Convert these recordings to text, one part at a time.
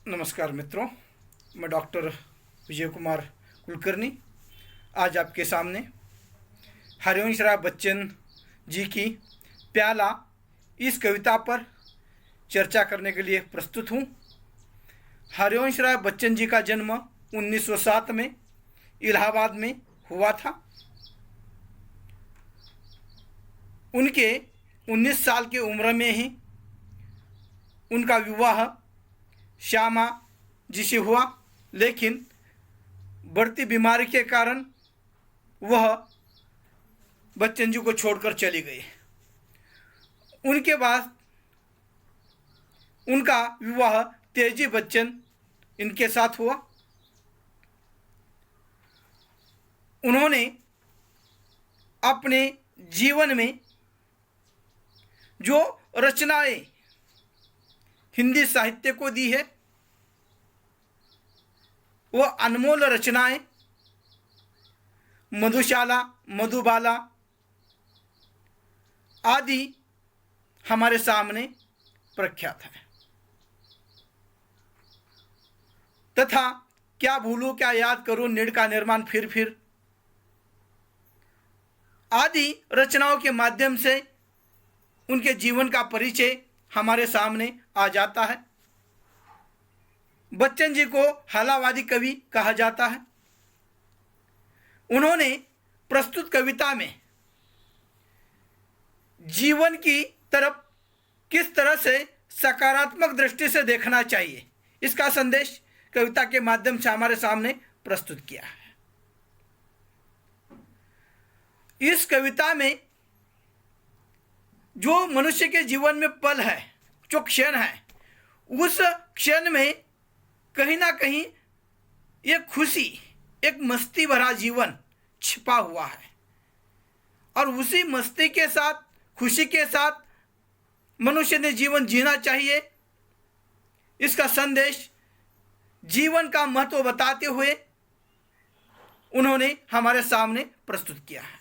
नमस्कार मित्रों, मैं डॉक्टर विजय कुमार कुलकर्णी आज आपके सामने हरिवंश राय बच्चन जी की प्याला इस कविता पर चर्चा करने के लिए प्रस्तुत हूँ। हरिवंश राय बच्चन जी का जन्म 1907 में इलाहाबाद में हुआ था। उनके 19 साल की उम्र में ही उनका विवाह श्यामा जी से हुआ, लेकिन बढ़ती बीमारी के कारण वह बच्चन जी को छोड़कर चली गई। उनके बाद उनका विवाह तेजी बच्चन इनके साथ हुआ। उन्होंने अपने जीवन में जो रचनाएं हिंदी साहित्य को दी है वो अनमोल रचनाएं मधुशाला, मधुबाला आदि हमारे सामने प्रख्यात है। तथा क्या भूलूं क्या याद करूं, नीड़ का निर्माण फिर आदि रचनाओं के माध्यम से उनके जीवन का परिचय हमारे सामने आ जाता है। बच्चन जी को हालावादी कवि कहा जाता है। उन्होंने प्रस्तुत कविता में जीवन की तरफ किस तरह से सकारात्मक दृष्टि से देखना चाहिए, इसका संदेश कविता के माध्यम से हमारे सामने प्रस्तुत किया है। इस कविता में जो मनुष्य के जीवन में पल है, जो क्षण है, उस क्षण में कहीं ना कहीं एक खुशी, एक मस्ती भरा जीवन छिपा हुआ है और उसी मस्ती के साथ, खुशी के साथ मनुष्य ने जीवन जीना चाहिए। इसका संदेश जीवन का महत्व बताते हुए उन्होंने हमारे सामने प्रस्तुत किया है।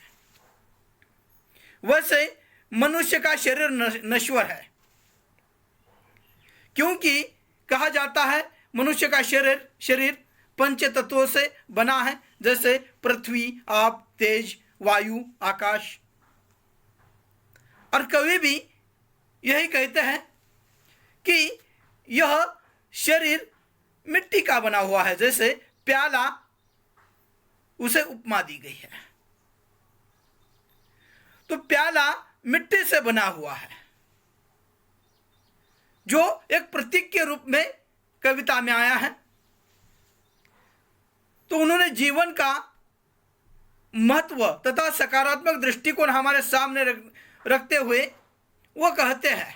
वैसे मनुष्य का शरीर नश्वर है, क्योंकि कहा जाता है मनुष्य का शरीर पंच तत्वों से बना है, जैसे पृथ्वी, आप, तेज, वायु, आकाश। और कवि भी यही कहते हैं कि यह शरीर मिट्टी का बना हुआ है, जैसे प्याला उसे उपमा दी गई है। तो प्याला मिट्टी से बना हुआ है, जो एक प्रतीक के रूप में कविता में आया है। तो उन्होंने जीवन का महत्व तथा सकारात्मक दृष्टिकोण हमारे सामने रखते हुए वो कहते हैं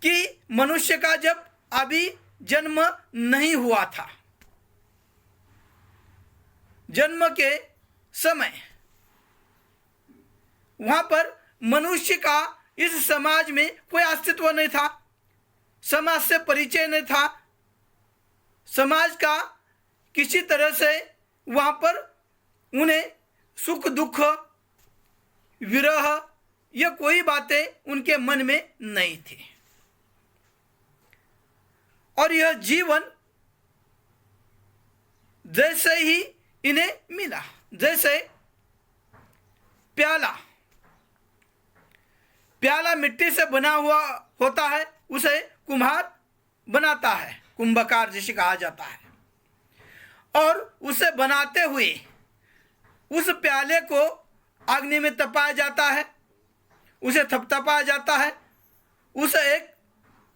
कि मनुष्य का जब अभी जन्म नहीं हुआ था, जन्म के समय वहां पर मनुष्य का इस समाज में कोई अस्तित्व नहीं था, समाज से परिचय नहीं था, समाज का किसी तरह से वहां पर उन्हें सुख दुख, विरह, ये कोई बातें उनके मन में नहीं थी। और यह जीवन जैसे ही इन्हें मिला, जैसे प्याला मिट्टी से बना हुआ होता है, उसे कुम्हार बनाता है, कुंभकार जिसे कहा जाता है, और उसे बनाते हुए उस प्याले को अग्नि में तपाया जाता है, उसे थपथपाया जाता है, उसे एक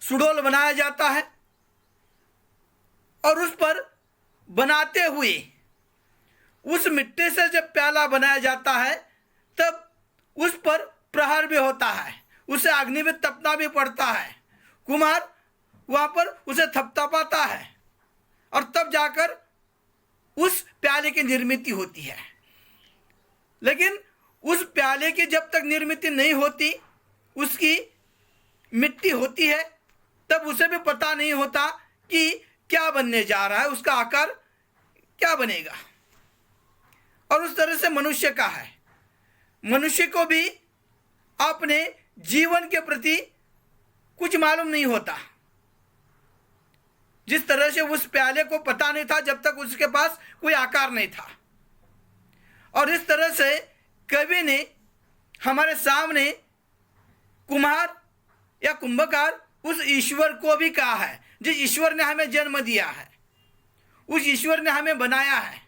सुडोल बनाया जाता है और उस पर बनाते हुए उस मिट्टी से जब प्याला बनाया जाता है तब उस पर प्रहार भी होता है, उसे अग्नि में तपना भी पड़ता है। कुम्हार वहां पर उसे थपथपाता है और तब जाकर उस प्याले की निर्मित होती है। लेकिन उस प्याले की जब तक निर्मित नहीं होती, उसकी मिट्टी होती है, तब उसे भी पता नहीं होता कि क्या बनने जा रहा है, उसका आकार क्या बनेगा। और उस तरह से मनुष्य का है, मनुष्य को भी अपने जीवन के प्रति कुछ मालूम नहीं होता। जिस तरह से उस प्याले को पता नहीं था जब तक उसके पास कोई आकार नहीं था। और इस तरह से कवि ने हमारे सामने कुम्हार या कुंभकार उस ईश्वर को भी कहा है, जिस ईश्वर ने हमें जन्म दिया है, उस ईश्वर ने हमें बनाया है।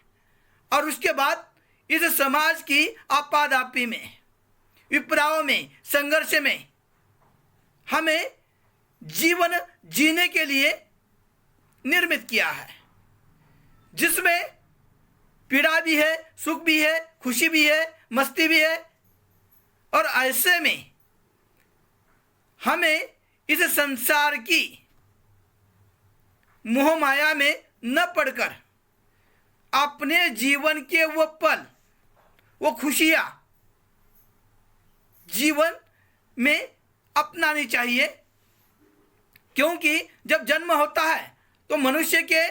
और उसके बाद इस समाज की आपादापी में, विपराव में, संघर्ष में हमें जीवन जीने के लिए निर्मित किया है, जिसमें पीड़ा भी है, सुख भी है, खुशी भी है, मस्ती भी है। और ऐसे में हमें इस संसार की मोह माया में न पड़कर अपने जीवन के वो पल, वो खुशियां जीवन में अपनानी चाहिए। क्योंकि जब जन्म होता है तो मनुष्य के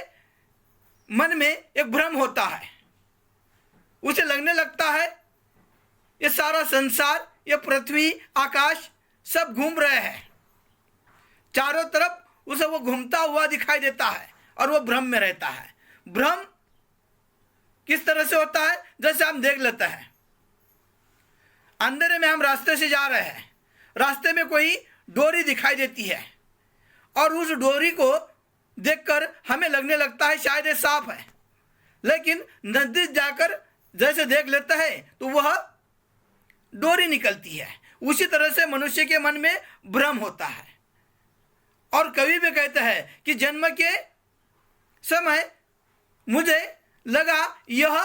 मन में एक भ्रम होता है, उसे लगने लगता है ये सारा संसार, ये पृथ्वी, आकाश सब घूम रहे हैं, चारों तरफ उसे वो घूमता हुआ दिखाई देता है और वो भ्रम में रहता है। भ्रम किस तरह से होता है? जैसे हम देख लेते हैं, अंधेरे में हम रास्ते से जा रहे हैं, रास्ते में कोई डोरी दिखाई देती है और उस डोरी को देखकर हमें लगने लगता है शायद ये सांप है, लेकिन नजदीक जाकर जैसे देख लेता है तो वह डोरी निकलती है। उसी तरह से मनुष्य के मन में भ्रम होता है। और कवि भी कहते हैं कि जन्म के समय मुझे लगा यह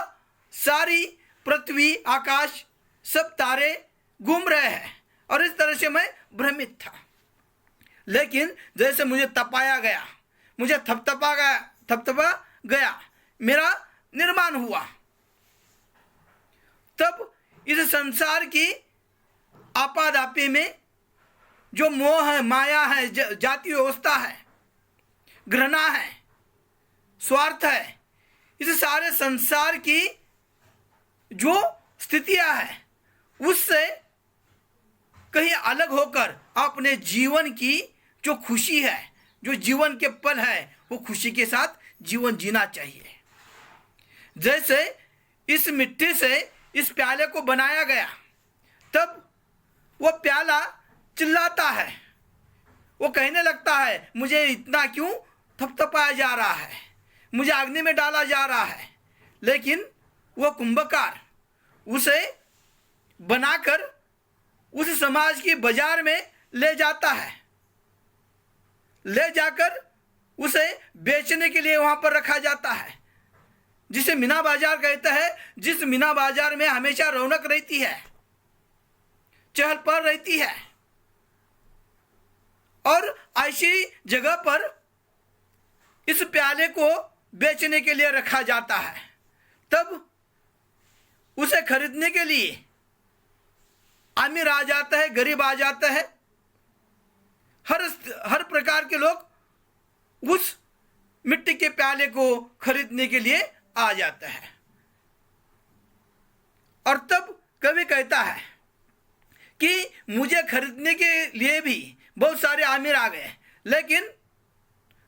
सारी पृथ्वी, आकाश, सब तारे घूम रहे हैं और इस तरह से मैं भ्रमित था। लेकिन जैसे मुझे तपाया गया, मुझे थपथपा गया, मेरा निर्माण हुआ, तब इस संसार की आपादापी में जो मोह है, माया है, जाति व्यवस्था है, घृणा है, स्वार्थ है, इस सारे संसार की जो स्थितियां हैं उससे कहीं अलग होकर अपने जीवन की जो खुशी है, जो जीवन के पल है, वो खुशी के साथ जीवन जीना चाहिए। जैसे इस मिट्टी से इस प्याले को बनाया गया, तब वो प्याला चिल्लाता है, वो कहने लगता है मुझे इतना क्यों थपथपाया जा रहा है, मुझे अग्नि में डाला जा रहा है। लेकिन वो कुंभकार उसे बनाकर उस समाज की बाजार में ले जाता है, ले जाकर उसे बेचने के लिए वहां पर रखा जाता है, जिसे मीना बाजार कहते हैं। जिस मीना बाजार में हमेशा रौनक रहती है, चहल पहल रहती है, और ऐसी जगह पर इस प्याले को बेचने के लिए रखा जाता है। तब उसे खरीदने के लिए अमीर आ जाता है, गरीब आ जाता है, हर प्रकार के लोग उस मिट्टी के प्याले को खरीदने के लिए आ जाता है। और तब कवि कहता है कि मुझे खरीदने के लिए भी बहुत सारे आमिर आ गए, लेकिन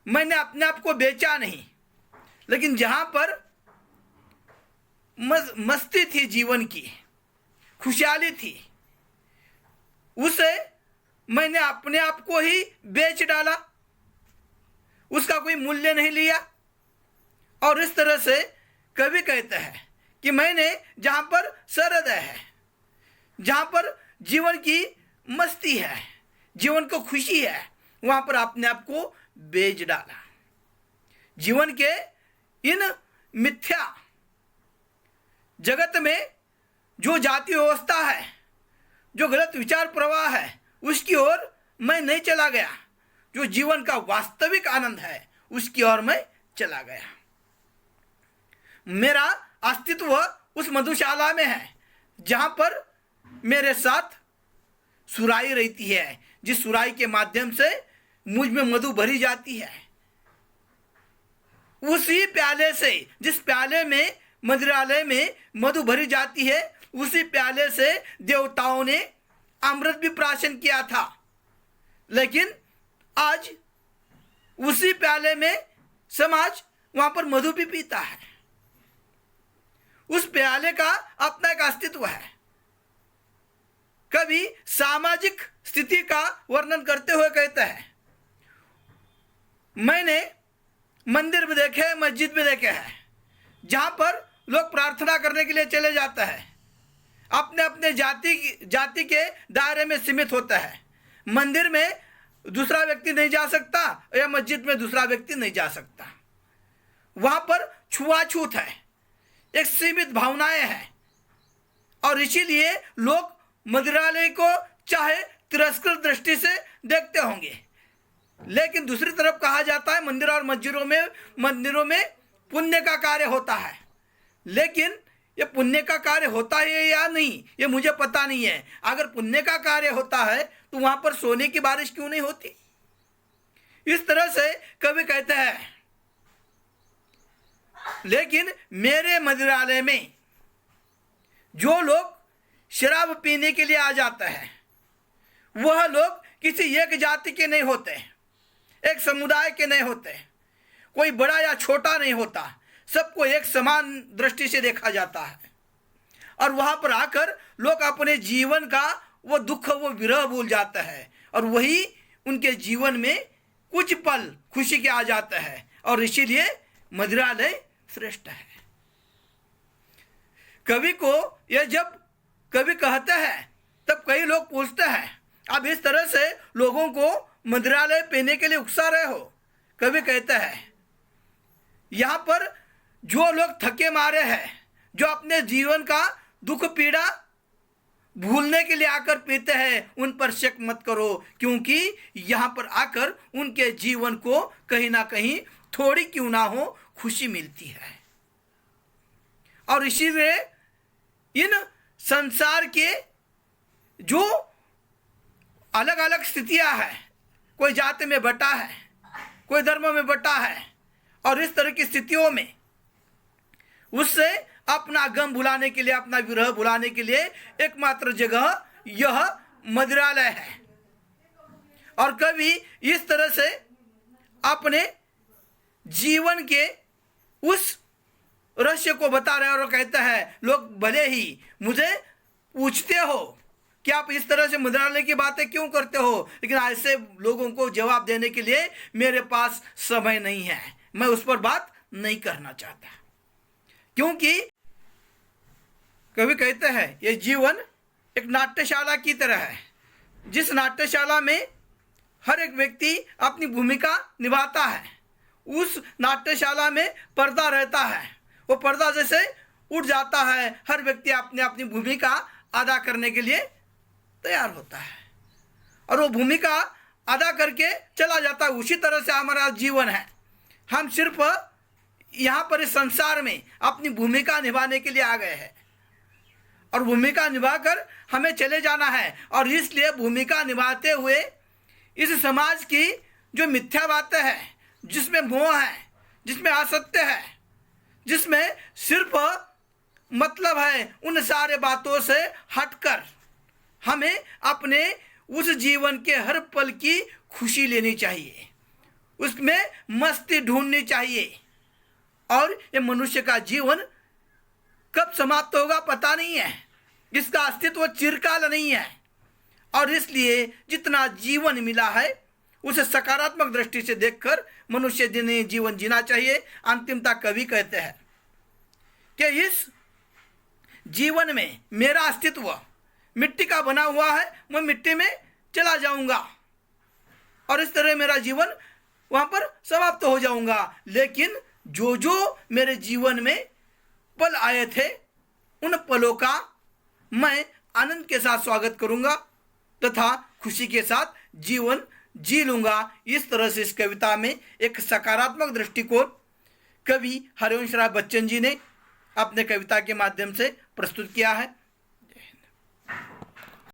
मैंने अपने आप को बेचा नहीं। लेकिन जहां पर मस्ती थी, जीवन की खुशहाली थी, उसे मैंने अपने आप को ही बेच डाला, उसका कोई मूल्य नहीं लिया। और इस तरह से कवि कहते हैं कि मैंने जहां पर सरहृदय है, जहां पर जीवन की मस्ती है, जीवन को खुशी है, वहां पर अपने आप को बेच डाला। जीवन के इन मिथ्या जगत में जो जाति व्यवस्था है, जो गलत विचार प्रवाह है, उसकी ओर मैं नहीं चला गया। जो जीवन का वास्तविक आनंद है, उसकी ओर मैं चला गया। मेरा अस्तित्व उस मधुशाला में है, जहां पर मेरे साथ सुराही रहती है, जिस सुराही के माध्यम से मुझ में मधु भरी जाती है। उसी प्याले से, जिस प्याले में, मदिरालय में मधु भरी जाती है, उसी प्याले से देवताओं ने अमृत भी प्राशन किया था। लेकिन आज उसी प्याले में समाज वहां पर मधु भी पीता है। उस प्याले का अपना एक अस्तित्व है। कभी सामाजिक स्थिति का वर्णन करते हुए कहता है, मैंने मंदिर भी देखे हैं, मस्जिद भी देखे हैं, जहां पर लोग प्रार्थना करने के लिए चले जाते हैं, अपने अपने जाति के दायरे में सीमित होता है। मंदिर में दूसरा व्यक्ति नहीं जा सकता या मस्जिद में दूसरा व्यक्ति नहीं जा सकता। वहां पर छुआछूत है, एक सीमित भावनाएं हैं, और इसीलिए लोग मंदिरालय को चाहे तिरस्कृत दृष्टि से देखते होंगे। लेकिन दूसरी तरफ कहा जाता है मंदिर और मंदिरों में पुण्य का कार्य होता है। लेकिन ये पुण्य का कार्य होता है या नहीं, ये मुझे पता नहीं है। अगर पुण्य का कार्य होता है तो वहां पर सोने की बारिश क्यों नहीं होती? इस तरह से कवि कहते हैं, लेकिन मेरे मंदिरालय में जो लोग शराब पीने के लिए आ जाते हैं, वह लोग किसी एक जाति के नहीं होते, एक समुदाय के नहीं होते, कोई बड़ा या छोटा नहीं होता, सबको एक समान दृष्टि से देखा जाता है। और वहां पर आकर लोग अपने जीवन का वो दुख, वो विरह भूल जाता है, और वही उनके जीवन में कुछ पल खुशी के आ जाता है। और इसीलिए मंदिरालय श्रेष्ठ है। कवि को यह जब कवि कहते हैं तब कई लोग पूछते हैं, अब इस तरह से लोगों को मंदिरालय पीने के लिए उकसा रहे हो। कवि कहते हैं, यहां पर जो लोग थके मारे हैं, जो अपने जीवन का दुख पीड़ा भूलने के लिए आकर पीते हैं, उन पर शक मत करो, क्योंकि यहां पर आकर उनके जीवन को कहीं ना कहीं थोड़ी क्यों ना हो खुशी मिलती है। और इसीलिए इन संसार के जो अलग अलग स्थितियां हैं, कोई जाति में बटा है, कोई धर्म में बटा है, और इस तरह की स्थितियों में उससे अपना गम भुलाने के लिए, अपना विरह भुलाने के लिए एकमात्र जगह यह मंदिरालय है। और कवि इस तरह से अपने जीवन के उस रहस्य को बता रहे हैं और कहता है, लोग भले ही मुझे पूछते हो कि आप इस तरह से मंदिरालय की बातें क्यों करते हो, लेकिन ऐसे लोगों को जवाब देने के लिए मेरे पास समय नहीं है, मैं उस पर बात नहीं करना चाहता। क्योंकि कवि कहते हैं, यह जीवन एक नाट्यशाला की तरह है, जिस नाट्यशाला में हर एक व्यक्ति अपनी भूमिका निभाता है। उस नाट्यशाला में पर्दा रहता है, वो पर्दा जैसे उठ जाता है, हर व्यक्ति अपने अपनी भूमिका अदा करने के लिए तैयार होता है, और वो भूमिका अदा करके चला जाता है। उसी तरह से हमारा जीवन है, हम सिर्फ यहाँ पर इस संसार में अपनी भूमिका निभाने के लिए आ गए हैं, और भूमिका निभाकर हमें चले जाना है। और इसलिए भूमिका निभाते हुए इस समाज की जो मिथ्या बातें हैं, जिसमें मोह है, जिसमें असत्य है, जिसमें सिर्फ मतलब है, उन सारे बातों से हटकर हमें अपने उस जीवन के हर पल की खुशी लेनी चाहिए, उसमें मस्ती ढूंढनी चाहिए। और ये मनुष्य का जीवन कब समाप्त होगा पता नहीं है, इसका अस्तित्व चिरकाल नहीं है। और इसलिए जितना जीवन मिला है उसे सकारात्मक दृष्टि से देखकर मनुष्य ने जीवन जीना चाहिए। अंतिमता कवि कहते हैं कि इस जीवन में मेरा अस्तित्व मिट्टी का बना हुआ है, मैं मिट्टी में चला जाऊंगा, और इस तरह मेरा जीवन वहां पर समाप्त हो जाऊंगा। लेकिन जो जो मेरे जीवन में पल आए थे, उन पलों का मैं आनंद के साथ स्वागत करूंगा तथा खुशी के साथ जीवन जी लूंगा। इस तरह से इस कविता में एक सकारात्मक दृष्टिकोण कवि हरिवंश राय बच्चन जी ने अपने कविता के माध्यम से प्रस्तुत किया है।